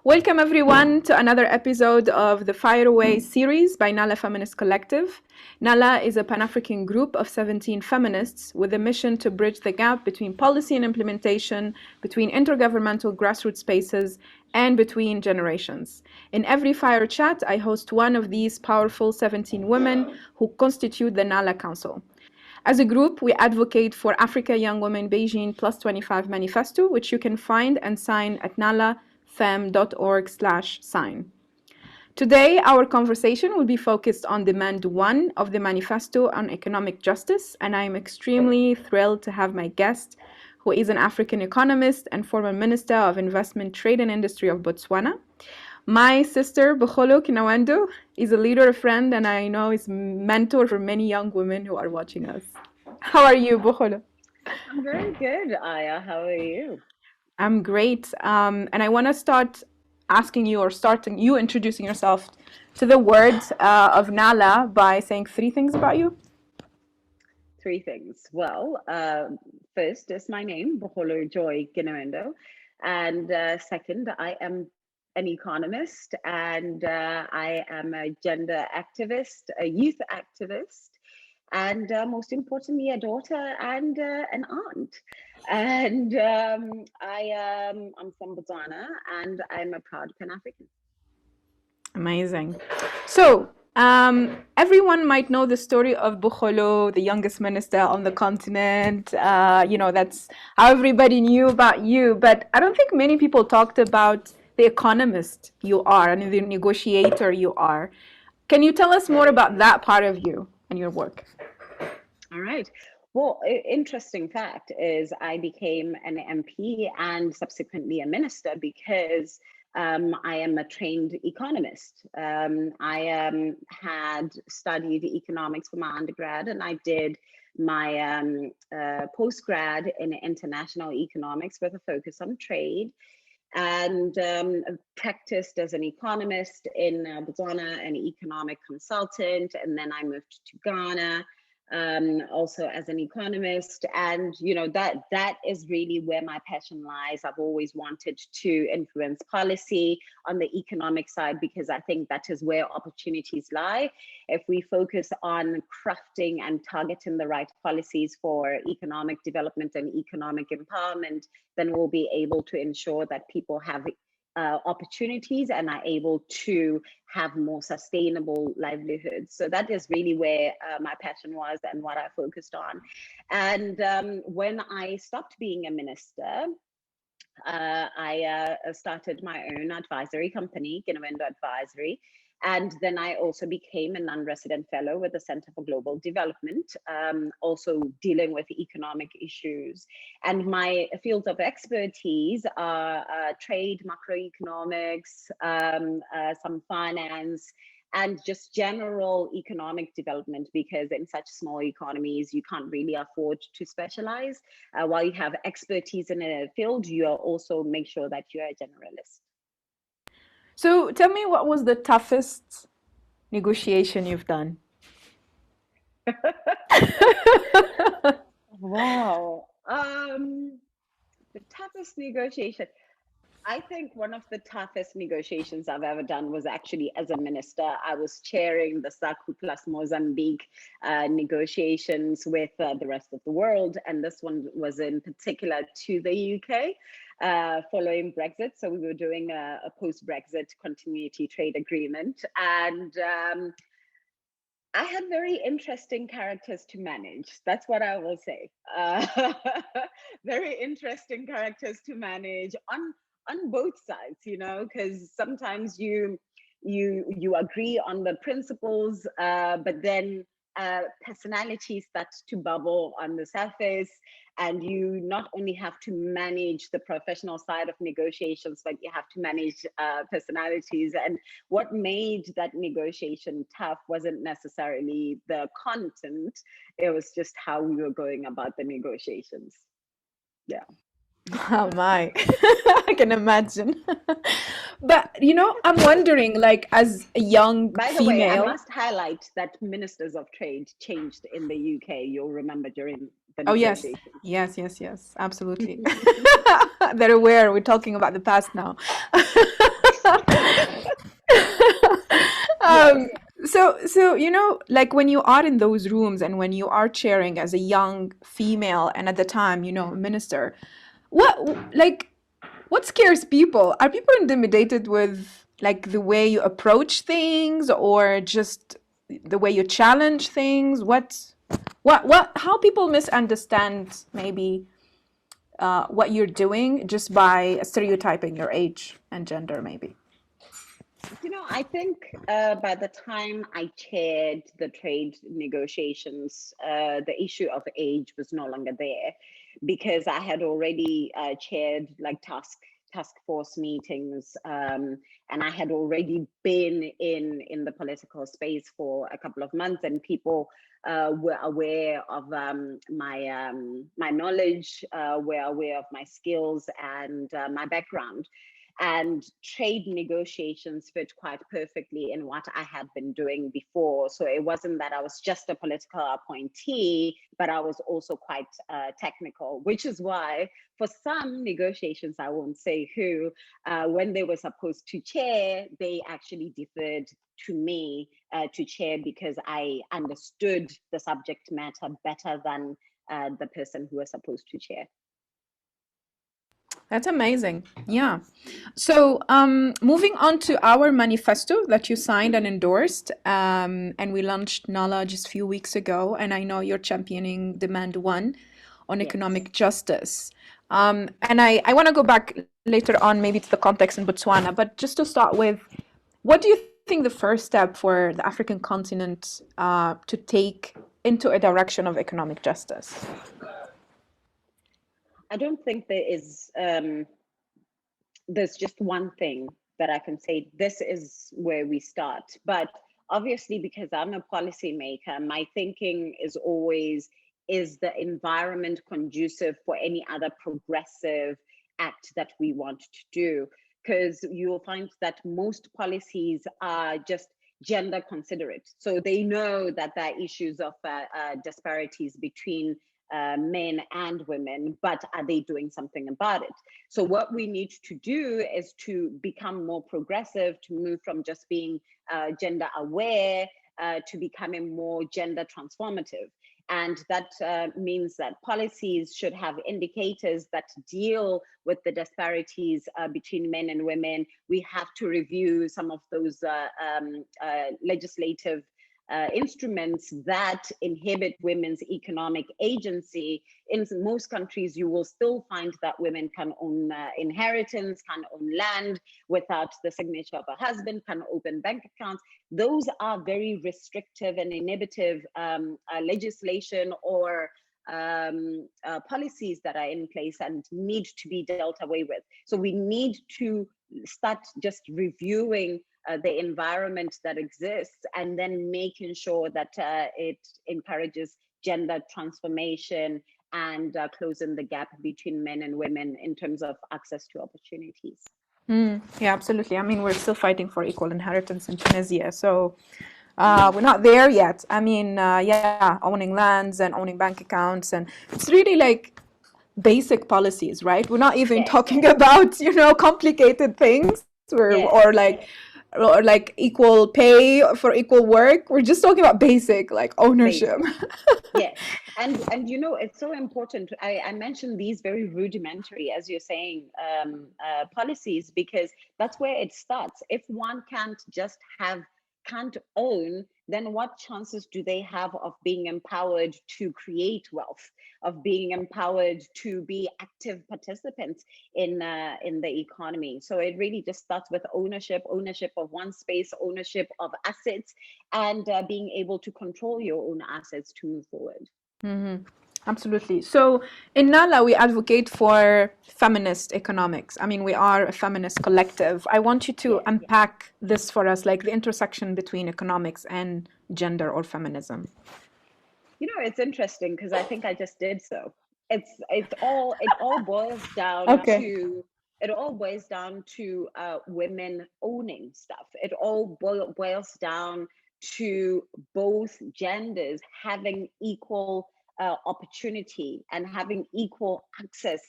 Welcome everyone to another episode of the FireAway series by Nala Feminist Collective. Nala is a Pan-African group of 17 feminists with a mission to bridge the gap between policy and implementation, between intergovernmental grassroots spaces, and between generations. In every Fire Chat, I host one of these powerful 17 women who constitute the Nala Council. As a group, we advocate for Africa Young Women Beijing Plus 25 Manifesto, which you can find and sign at nalafem.org/sign. Today, our conversation will be focused on Demand 1 of the Manifesto on Economic Justice, and I am extremely thrilled to have my guest, who is an African economist and former Minister of Investment, Trade and Industry of Botswana. My sister, Bogolo Kenewendo, is a leader, a friend, and I know is mentor for many young women who are watching us. How are you, Bogolo? I'm very good, Aya. How are you? I'm great. And I want to start asking you or starting you introducing yourself to the words of Nala by saying 3 things about you. 3 things. Well, first is my name, Bogolo J Kenewendo. And second, I am an economist and I am a gender activist, a youth activist, and most importantly, a daughter and an aunt. And I'm from Botswana and I'm a proud Pan-African. Amazing. So, everyone might know the story of Bogolo, the youngest minister on the continent. That's how everybody knew about you. But I don't think many people talked about the economist you are and the negotiator you are. Can you tell us more about that part of you and your work? All right. Well, interesting fact is I became an MP and subsequently a minister because I am a trained economist. I had studied economics for my undergrad and I did my postgrad in international economics with a focus on trade, and practiced as an economist in Botswana, an economic consultant, and then I moved to Ghana also as an economist. And that is really where my passion lies. I've always wanted to influence policy on the economic side because I think that is where opportunities lie. If we focus on crafting and targeting the right policies for economic development and economic empowerment, then we'll be able to ensure that people have opportunities and are able to have more sustainable livelihoods. So that is really where my passion was and what I focused on. And when I stopped being a minister, I started my own advisory company, Kenewendo Advisory. And then I also became a non-resident fellow with the Center for Global Development, also dealing with economic issues. And my fields of expertise are trade, macroeconomics, some finance, and just general economic development, because in such small economies, you can't really afford to specialize. While you have expertise in a field, you also make sure that you're a generalist. So tell me, what was the toughest negotiation you've done? Wow. The toughest negotiation. I think one of the toughest negotiations I've ever done was actually as a minister. I was chairing the SACU plus Mozambique negotiations with the rest of the world. And this one was in particular to the UK following Brexit. So we were doing a post-Brexit continuity trade agreement. And I had very interesting characters to manage. That's what I will say. Very interesting characters to manage on both sides, because sometimes you agree on the principles, but then personalities start to bubble on the surface, and you not only have to manage the professional side of negotiations, but you have to manage personalities. And what made that negotiation tough wasn't necessarily the content, it was just how we were going about the negotiations. Yeah. Oh my, I can imagine. But I'm wondering, like, as a young By the female. way, I must highlight that ministers of trade changed in the UK. You'll remember during the negotiations. Yes, absolutely. They're aware we're talking about the past now. um, so like when you are in those rooms and when you are chairing as a young female and at the time, minister, what like what scares people? Are people intimidated with like the way you approach things or just the way you challenge things? What how people misunderstand maybe what you're doing just by stereotyping your age and gender, maybe? I think by the time I chaired the trade negotiations, the issue of age was no longer there because I had already chaired like task force meetings, and I had already been in the political space for a couple of months, and people were aware of my knowledge, were aware of my skills and my background. And trade negotiations fit quite perfectly in what I had been doing before. So it wasn't that I was just a political appointee, but I was also quite technical, which is why for some negotiations, I won't say who, when they were supposed to chair, they actually deferred to me to chair because I understood the subject matter better than the person who was supposed to chair. That's amazing. Yeah. So, moving on to our manifesto that you signed and endorsed, and we launched Nala just a few weeks ago, and I know you're championing Demand One on Yes. economic justice. And I want to go back later on, maybe to the context in Botswana, but just to start with, what do you think the first step for the African continent to take into a direction of economic justice? I don't think there's just one thing that I can say, this is where we start. But obviously, because I'm a policymaker, my thinking is always, is the environment conducive for any other progressive act that we want to do? Because you will find that most policies are just gender considerate. So they know that there are issues of disparities between men and women, but are they doing something about it? So what we need to do is to become more progressive, to move from just being gender aware to becoming more gender transformative. And that means that policies should have indicators that deal with the disparities between men and women. We have to review some of those legislative instruments that inhibit women's economic agency. In most countries, you will still find that women can own inheritance, can own land without the signature of a husband, can open bank accounts. Those are very restrictive and inhibitive legislation or policies that are in place and need to be dealt away with. So we need to start just reviewing the environment that exists and then making sure that it encourages gender transformation and closing the gap between men and women in terms of access to opportunities. Yeah, absolutely. I mean, we're still fighting for equal inheritance in Tunisia, so we're not there yet. I mean, yeah, owning lands and owning bank accounts, and it's really like basic policies, right? We're not even talking about, complicated things or like equal pay for equal work. We're just talking about basic like ownership. Yes. And it's so important. I mentioned these very rudimentary, as you're saying, policies, because that's where it starts. If one can't own, then what chances do they have of being empowered to create wealth, of being empowered to be active participants in the economy? So it really just starts with ownership of one space, ownership of assets, and being able to control your own assets to move forward. Mm-hmm. Absolutely. So in Nala, we advocate for feminist economics. I mean, we are a feminist collective. I want you to unpack this for us, like the intersection between economics and gender or feminism. It's interesting because I think I just did so. It all boils down Okay. to women owning stuff. It all boils down to both genders having equal opportunity and having equal access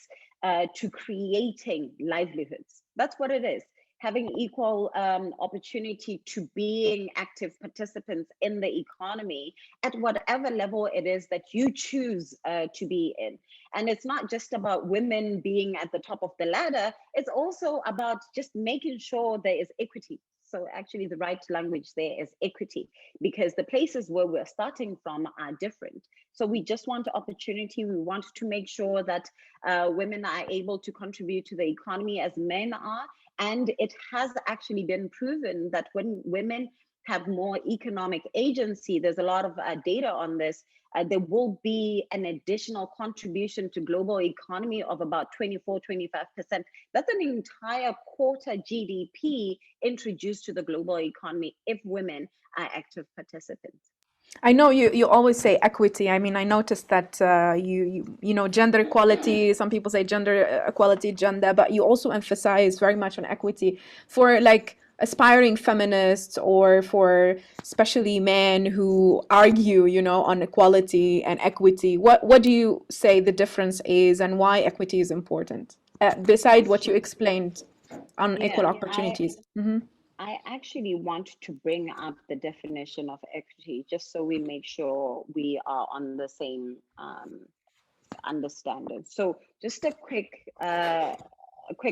to creating livelihoods. That's what it is. having equal opportunity to being active participants in the economy at whatever level it is that you choose to be in. And it's not just about women being at the top of the ladder, it's also about just making sure there is equity. So actually the right language there is equity, because the places where we're starting from are different. So we just want opportunity. We want to make sure that women are able to contribute to the economy as men are. And it has actually been proven that when women have more economic agency, there's a lot of data on this, there will be an additional contribution to global economy of about 24, 25%. That's an entire quarter GDP introduced to the global economy if women are active participants. I know you always say equity. I mean, I noticed that you know, gender equality. Some people say gender equality, gender, but you also emphasize very much on equity for like aspiring feminists, or for especially men who argue, you know, on equality and equity. What do you say the difference is, and why equity is important, beside what you explained on equal Yeah, opportunities? Mm-hmm. I actually want to bring up the definition of equity just so we make sure we are on the same understanding. So just a quick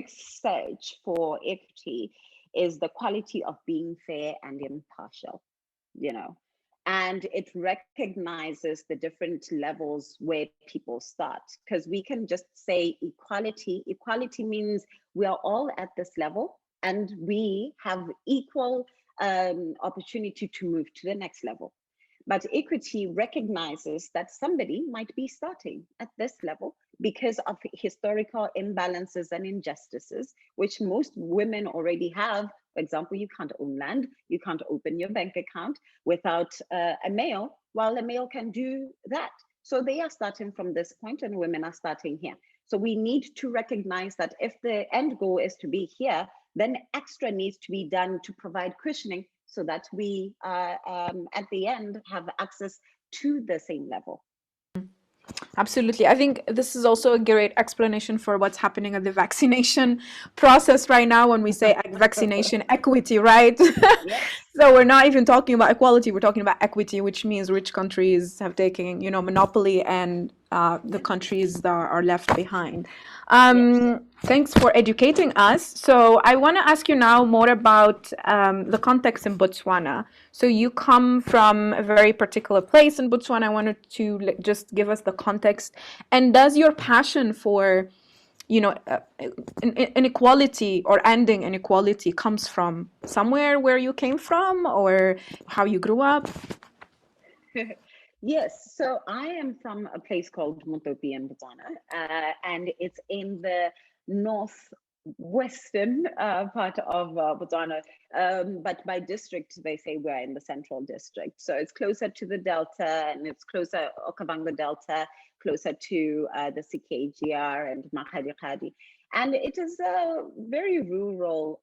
search for equity is the quality of being fair and impartial, you know, and it recognizes the different levels where people start, because we can just say equality means we are all at this level and we have equal opportunity to move to the next level. But equity recognizes that somebody might be starting at this level because of historical imbalances and injustices, which most women already have. For example, you can't own land, you can't open your bank account without a male, while a male can do that. So they are starting from this point and women are starting here. So we need to recognize that if the end goal is to be here, then extra needs to be done to provide cushioning so that we at the end have access to the same level. Absolutely. I think this is also a great explanation for what's happening at the vaccination process right now when we say vaccination equity, right? Yes. So we're not even talking about equality, we're talking about equity, which means rich countries have taken, you know, monopoly, and the countries that are left behind. Yes. Thanks for educating us. So I want to ask you now more about the context in Botswana. So you come from a very particular place in Botswana. I wanted to just give us the context. And does your passion for, you know, inequality or ending inequality comes from somewhere where you came from, or how you grew up? Yes, so I am from a place called Motopi in Botswana, and it's in the northwestern part of Botswana. But by district, they say we're in the central district. So it's closer to the Delta, and it's closer, Okavango Delta, closer to the CKGR and Makgadikgadi. And it is a very rural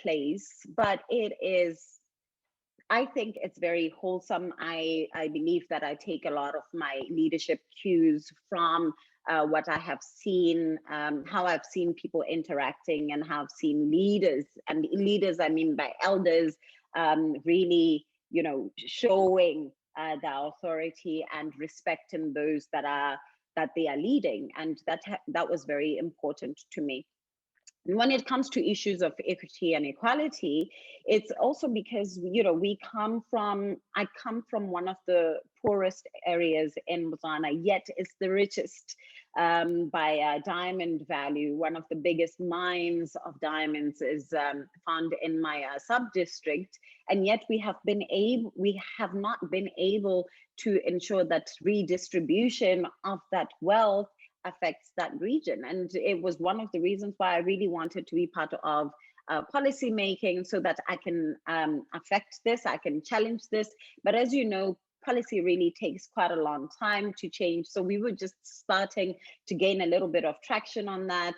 place, but it is, I think it's very wholesome. I believe that I take a lot of my leadership cues from what I have seen, how I've seen people interacting, and how I've seen leaders, and leaders I mean by elders, really, you know, showing the authority and respecting those that they are leading, and that was very important to me. And when it comes to issues of equity and equality, it's also because, you know, I come from one of the poorest areas in Botswana, yet it's the richest by diamond value. One of the biggest mines of diamonds is found in my sub-district, and yet we have not been able to ensure that redistribution of that wealth affects that region. And it was one of the reasons why I really wanted to be part of policy making, so that I can affect this, I can challenge this. But as you know, policy really takes quite a long time to change. So we were just starting to gain a little bit of traction on that.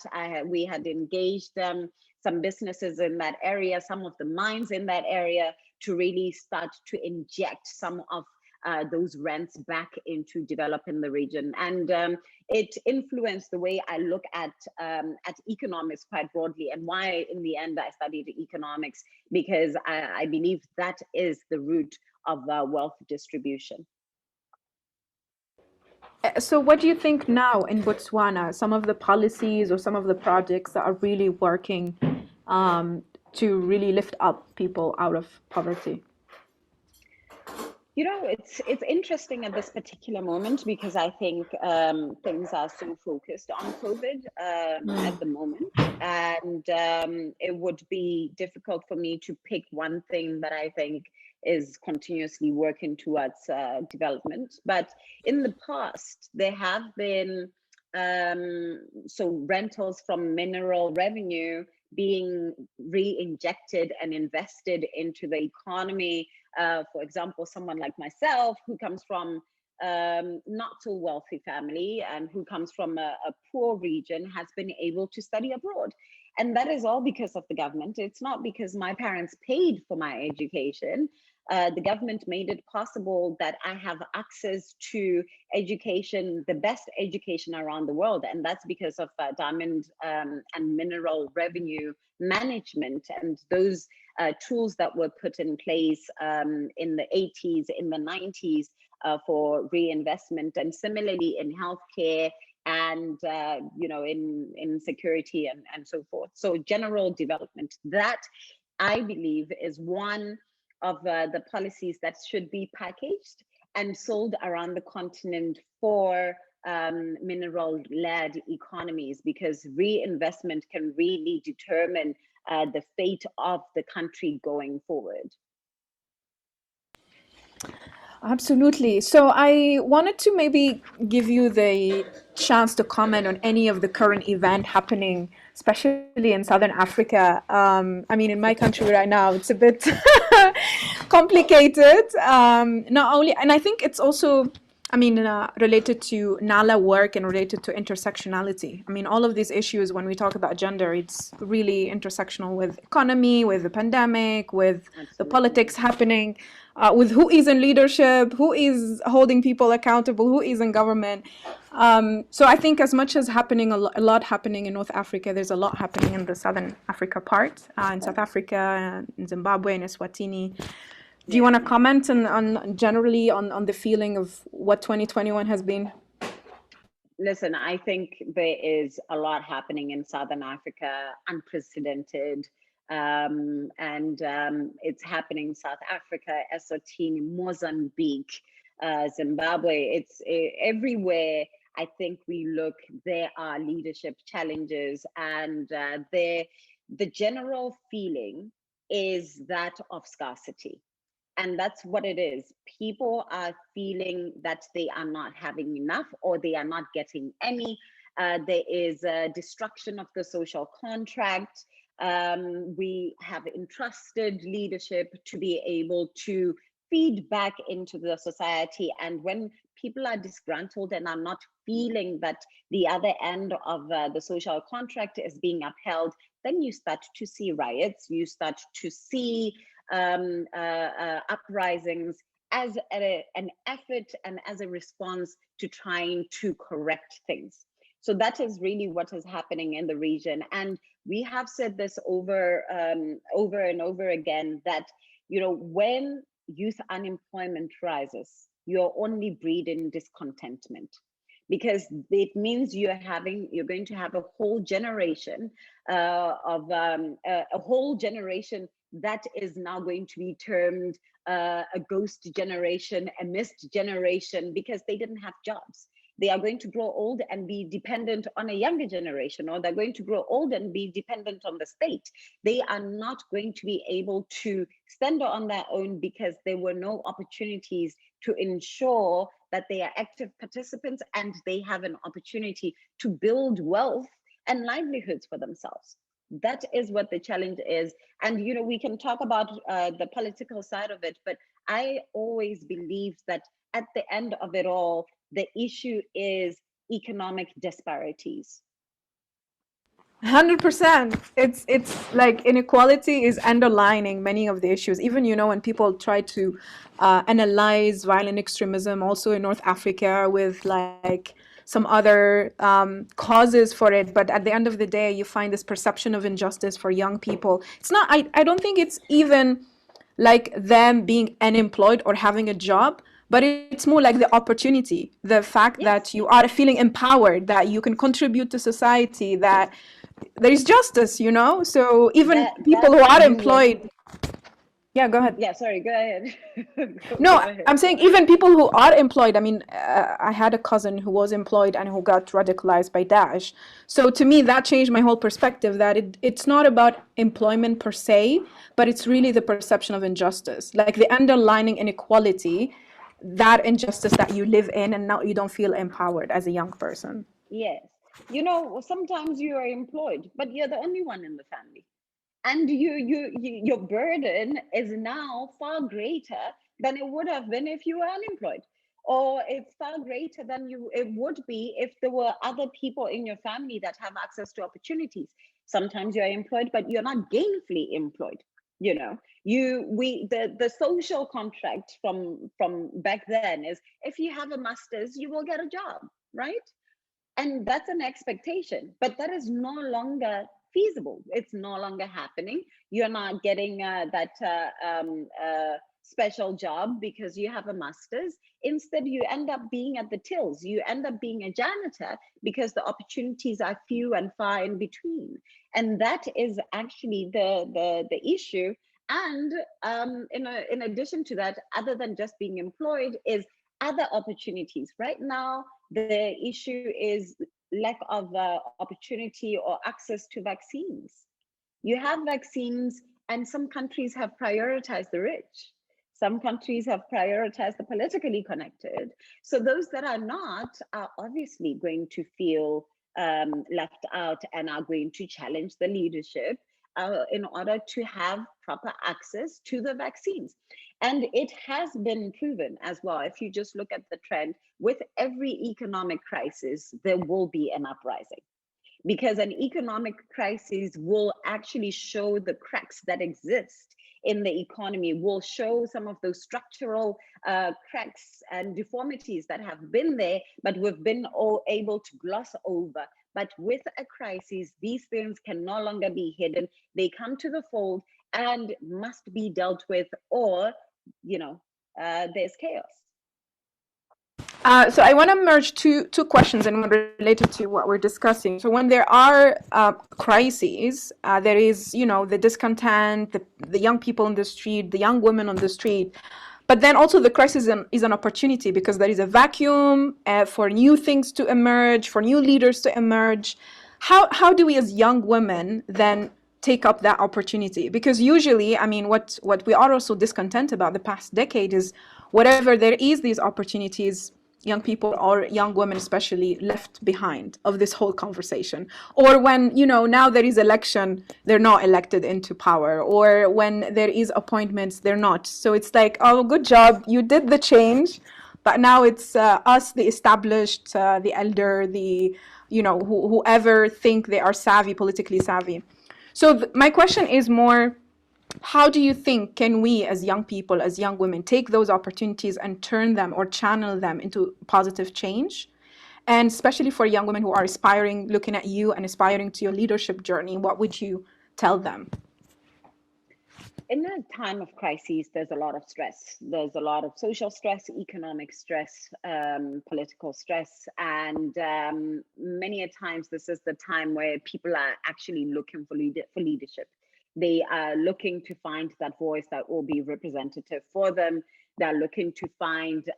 We had engaged some businesses in that area, some of the mines in that area, to really start to inject some of those rents back into developing the region. And it influenced the way I look at economics quite broadly, and why in the end I studied economics, because I believe that is the root of wealth distribution. So what do you think now in Botswana, some of the policies or some of the projects that are really working to really lift up people out of poverty? You know, it's interesting at this particular moment, because I think things are so focused on COVID at the moment, and it would be difficult for me to pick one thing that I think is continuously working towards development. But in the past, there have been so rentals from mineral revenue being re-injected and invested into the economy. For example, someone like myself, who comes from not so wealthy family and who comes from a poor region, has been able to study abroad. And that is all because of the government. It's not because my parents paid for my education. The government made it possible that I have access to education, the best education around the world. And that's because of diamond and mineral revenue management, and those tools that were put in place in the 80s, in the 90s for reinvestment, and similarly in healthcare and in security and so forth. So general development, that I believe is one of the policies that should be packaged and sold around the continent for mineral-led economies, because reinvestment can really determine the fate of the country going forward. Absolutely. So I wanted to maybe give you the chance to comment on any of the current event happening, especially in Southern Africa. I mean, in my country right now, it's a bit complicated. Not only, and I think it's also, I mean, related to Nala work and related to intersectionality. I mean, all of these issues, when we talk about gender, it's really intersectional with economy, with the pandemic, with Absolutely. the politics happening, with who is in leadership, who is holding people accountable, who is in government. So I think as much as happening, a lot happening in North Africa, there's a lot happening in the Southern Africa part, in South Africa, in Zimbabwe, and Eswatini. Do you want to comment on generally on the feeling of what 2021 has been? Listen, I think there is a lot happening in Southern Africa, unprecedented. It's happening in South Africa, Eswatini, Mozambique, Zimbabwe. It's everywhere. I think we look, there are leadership challenges, and the general feeling is that of scarcity. And that's what it is. People are feeling that they are not having enough, or they are not getting any. There is a destruction of the social contract. We have entrusted leadership to be able to feed back into the society. And when people are disgruntled and are not feeling that the other end of the social contract is being upheld, then you start to see riots, you start to see uprisings as an effort and as a response to trying to correct things. So that is really what is happening in the region. And we have said this over and over again, that, you know, when youth unemployment rises, you're only breeding discontentment, because it means you're going to have a whole generation a whole generation that is now going to be termed a ghost generation, a missed generation, because they didn't have jobs. They are going to grow old and be dependent on a younger generation, or they're going to grow old and be dependent on the state. They are not going to be able to stand on their own, because there were no opportunities to ensure that they are active participants and they have an opportunity to build wealth and livelihoods for themselves. That is what the challenge is. And, you know, we can talk about the political side of it, but I always believe that at the end of it all, the issue is economic disparities. 100%. It's like inequality is underlining many of the issues. Even, when people try to analyze violent extremism, also in North Africa, with like some other causes for it, but at the end of the day, you find this perception of injustice for young people. It's not. I don't think it's even like them being unemployed or having a job, but it's more like the opportunity, the fact that Yes, you are feeling empowered, that you can contribute to society, that there is justice. So even people that who are you will. employed, yeah, go ahead. Yeah, sorry, go ahead. Go No, ahead. I'm saying even people who are employed. I mean, I had a cousin who was employed and who got radicalized by Daesh. So to me, that changed my whole perspective, that it's not about employment per se, but it's really the perception of injustice, like the underlying inequality, that injustice that you live in, and now you don't feel empowered as a young person. Yes. Sometimes you are employed, but you're the only one in the family. And your burden is now far greater than it would have been if you were unemployed, or it's far greater than it would be if there were other people in your family that have access to opportunities. Sometimes you're employed, but you're not gainfully employed. you know the social contract from back then is, if you have a master's you will get a job, right? And that's an expectation, but that is no longer feasible. It's no longer happening. You're not getting that special job because you have a master's. Instead, you end up being at the tills. You end up being a janitor because the opportunities are few and far in between. And that is actually the issue. And in addition to that, other than just being employed, is other opportunities. Right now, the issue is lack of opportunity or access to vaccines. You have vaccines, and some countries have prioritized the rich. Some countries have prioritized the politically connected. So those that are not are obviously going to feel left out and are going to challenge the leadership in order to have proper access to the vaccines. And it has been proven as well. If you just look at the trend, with every economic crisis, there will be an uprising, because an economic crisis will actually show the cracks that exist in the economy, will show some of those structural cracks and deformities that have been there, but we've been all able to gloss over. But with a crisis, these things can no longer be hidden. They come to the fold and must be dealt with, or, there's chaos. So I want to merge two questions and one related to what we're discussing. So when there are crises, there is, the discontent, the young people on the street, the young women on the street. But then also the crisis is an opportunity, because there is a vacuum for new things to emerge, for new leaders to emerge. How do we as young women then take up that opportunity? Because usually, I mean, what we are also discontent about the past decade is, whatever there is these opportunities, young people, or young women especially, left behind of this whole conversation. Or when, now there is election, they're not elected into power, or when there is appointments, they're not. So it's like, oh, good job, you did the change, but now it's us, the established, the elder, the, whoever think they are savvy, politically savvy. So my question is more, how do you think can we as young people, as young women, take those opportunities and turn them or channel them into positive change? And especially for young women who are aspiring, looking at you and aspiring to your leadership journey, what would you tell them? In a time of crises, there's a lot of stress. There's a lot of social stress, economic stress, political stress, and many a times this is the time where people are actually looking for leadership. They are looking to find that voice that will be representative for them. They're looking to find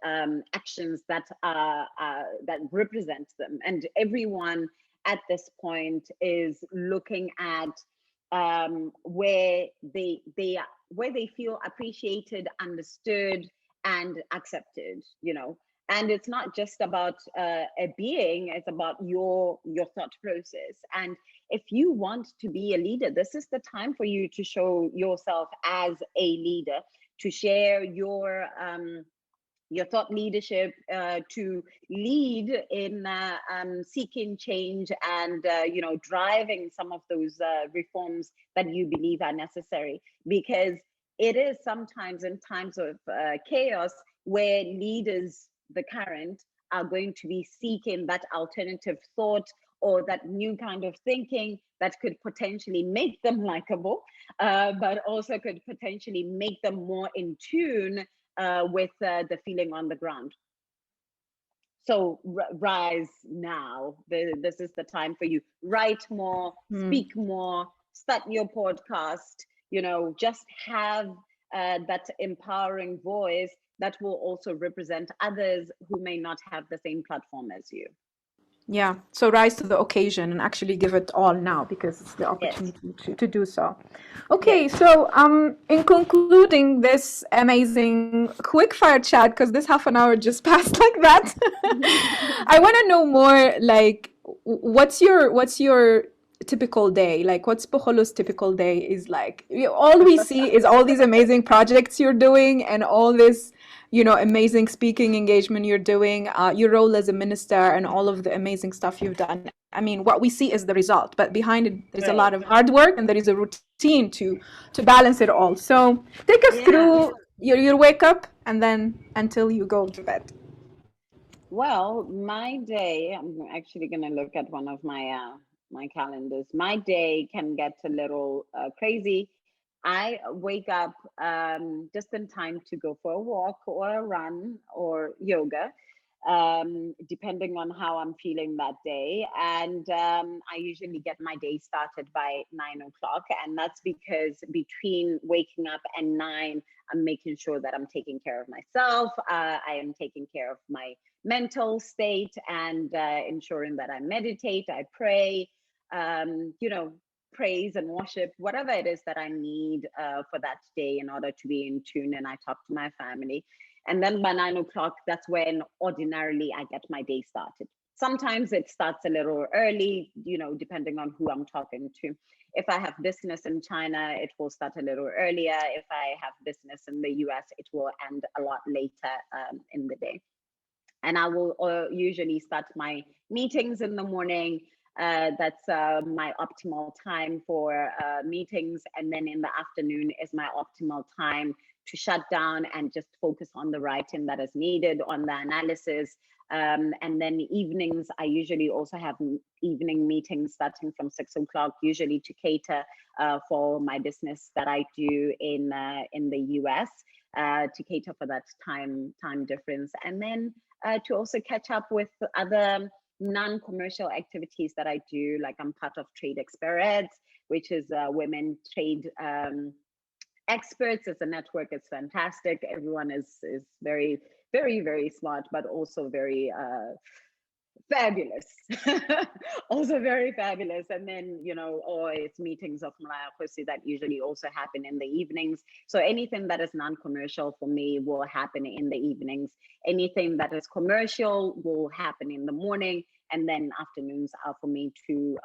actions that that represent them, and everyone at this point is looking at where they feel appreciated, understood, and accepted. And it's not just about a being; it's about your thought process. And if you want to be a leader, this is the time for you to show yourself as a leader, to share your thought leadership to lead in seeking change and driving some of those reforms that you believe are necessary, because it is sometimes in times of chaos where leaders, the current, are going to be seeking that alternative thought or that new kind of thinking that could potentially make them likable, but also could potentially make them more in tune with the feeling on the ground. So rise now. This is the time for you. Write more, speak more, start your podcast, just have that empowering voice that will also represent others who may not have the same platform as you. Yeah, so rise to the occasion and actually give it all now, because it's the opportunity to do so. Okay, so in concluding this amazing quick-fire chat, because this half an hour just passed like that, I want to know more, like, what's your typical day? Like, what's Bogolo's typical day is like? All we see is all these amazing projects you're doing and all this, amazing speaking engagement you're doing, your role as a minister and all of the amazing stuff you've done. I mean, what we see is the result, but behind it, there's a lot of hard work and there is a routine to balance it all. So take us through your wake up and then until you go to bed. Well, my day, I'm actually going to look at one of my calendars. My day can get a little crazy. I wake up just in time to go for a walk or a run or yoga, depending on how I'm feeling that day. And I usually get my day started by 9 o'clock. And that's because between waking up and 9, I'm making sure that I'm taking care of myself. I am taking care of my mental state and ensuring that I meditate, I pray, praise and worship, whatever it is that I need for that day in order to be in tune, and I talk to my family. And then by 9 o'clock, that's when ordinarily I get my day started. Sometimes it starts a little early, depending on who I'm talking to. If I have business in China, it will start a little earlier. If I have business in the US, it will end a lot later in the day. And I will usually start my meetings in the morning. That's my optimal time for meetings. And then in the afternoon is my optimal time to shut down and just focus on the writing that is needed, on the analysis. And then evenings, I usually also have evening meetings starting from 6 o'clock, usually to cater for my business that I do in the US, to cater for that time difference. And then to also catch up with other non-commercial activities that I do. Like I'm part of Trade Experts, which is women trade experts. It's a network. It's fantastic. Everyone is very, very, very smart, but also very fabulous. Also very fabulous. And then, it's meetings of Malakosi that usually also happen in the evenings. So anything that is non-commercial for me will happen in the evenings. Anything that is commercial will happen in the morning, and then afternoons are for me to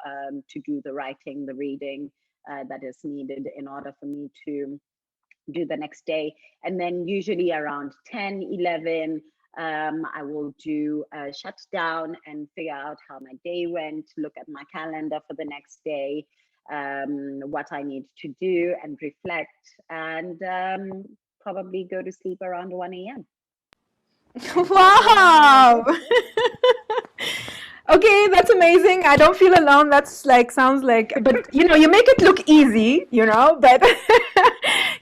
do the writing, the reading that is needed in order for me to do the next day. And then usually around 10, 11, I will do a shutdown and figure out how my day went, look at my calendar for the next day, what I need to do, and reflect, and probably go to sleep around 1 a.m. Wow. Okay, that's amazing. I don't feel alone. That's like, sounds like, but you make it look easy, but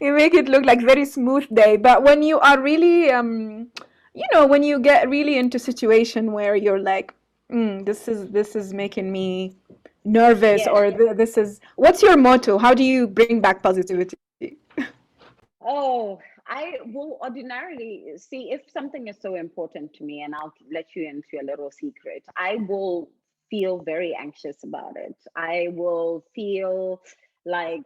you make it look like very smooth day. But when you are really, when you get really into situation where you're like, this is making me nervous, or this is, what's your motto? How do you bring back positivity? Oh, I will ordinarily see if something is so important to me, and I'll let you into a little secret. I will feel very anxious about it. I will feel like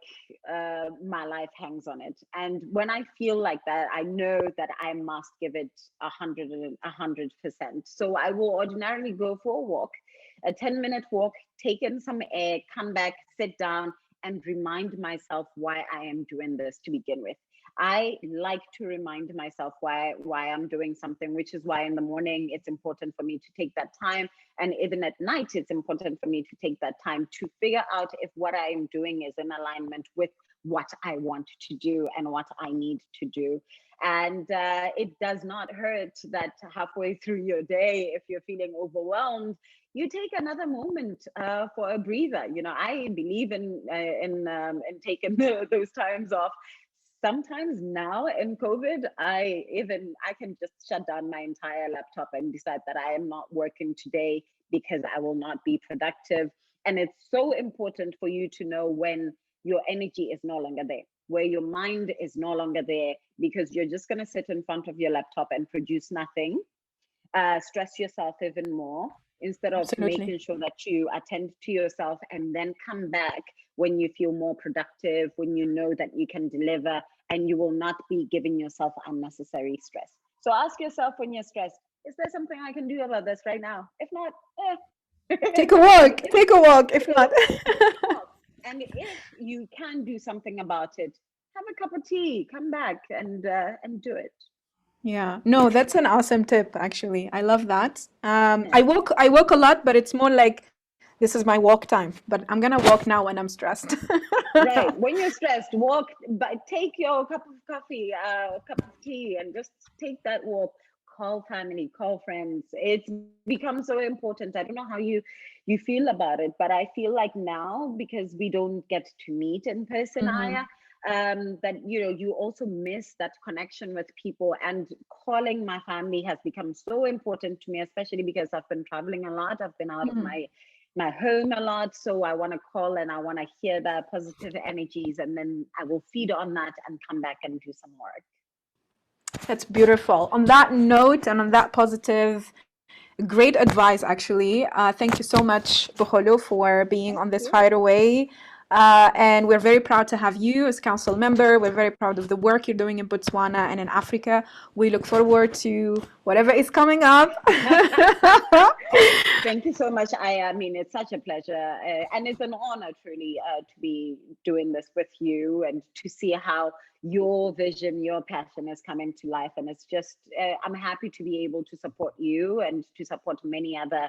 my life hangs on it. And when I feel like that, I know that I must give it 100%. So I will ordinarily go for a walk, a 10-minute walk, take in some air, come back, sit down, and remind myself why I am doing this to begin with. I like to remind myself why I'm doing something, which is why in the morning it's important for me to take that time, and even at night it's important for me to take that time to figure out if what I am doing is in alignment with what I want to do and what I need to do. And it does not hurt that halfway through your day, if you're feeling overwhelmed, you take another moment for a breather. You know, I believe in taking those times off. Sometimes now in COVID, I can just shut down my entire laptop and decide that I am not working today because I will not be productive. And it's so important for you to know when your energy is no longer there, where your mind is no longer there, because you're just going to sit in front of your laptop and produce nothing, stress yourself even more, instead of Absolutely. making sure that you attend to yourself and then come back when you feel more productive, when you know that you can deliver and you will not be giving yourself unnecessary stress. So ask yourself when you're stressed, is there something I can do about this right now? If not, Take a walk. Take a walk. If not. And if you can do something about it, have a cup of tea, come back and do it. Yeah, no, that's an awesome tip, actually. I love that. I walk a lot, but it's more like this is my walk time. But I'm gonna walk now when I'm stressed. Right. When you're stressed, walk, but take your cup of coffee, cup of tea, and just take that walk. Call family, call friends. It's become so important. I don't know how you feel about it, but I feel like now, because we don't get to meet in person, Aya, that you also miss that connection with people. And calling my family has become so important to me, especially because I've been traveling a lot. I've been out of my home a lot, so I want to call and I want to hear the positive energies, and then I will feed on that and come back and do some work. That's beautiful. On that note and on that positive, great advice, actually. Thank you so much, Bogolo, for being on this FireAway. And we're very proud to have you as council member. We're very proud of the work you're doing in Botswana and in Africa. We look forward to whatever is coming up. Thank you so much. I mean, it's such a pleasure, and it's an honor, truly, to be doing this with you and to see how your vision, your passion is coming to life. And it's just, I'm happy to be able to support you and to support many other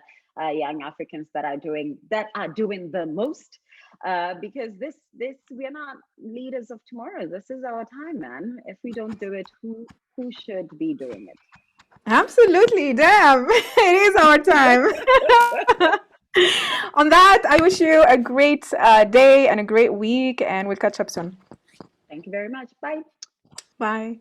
young Africans that are doing the most. Because this we're not leaders of tomorrow. This is our time, man. If we don't do it, who should be doing it? Absolutely, damn, it is our time. On that, I wish you a great day and a great week, and we'll catch up soon. Thank you very much. Bye. Bye.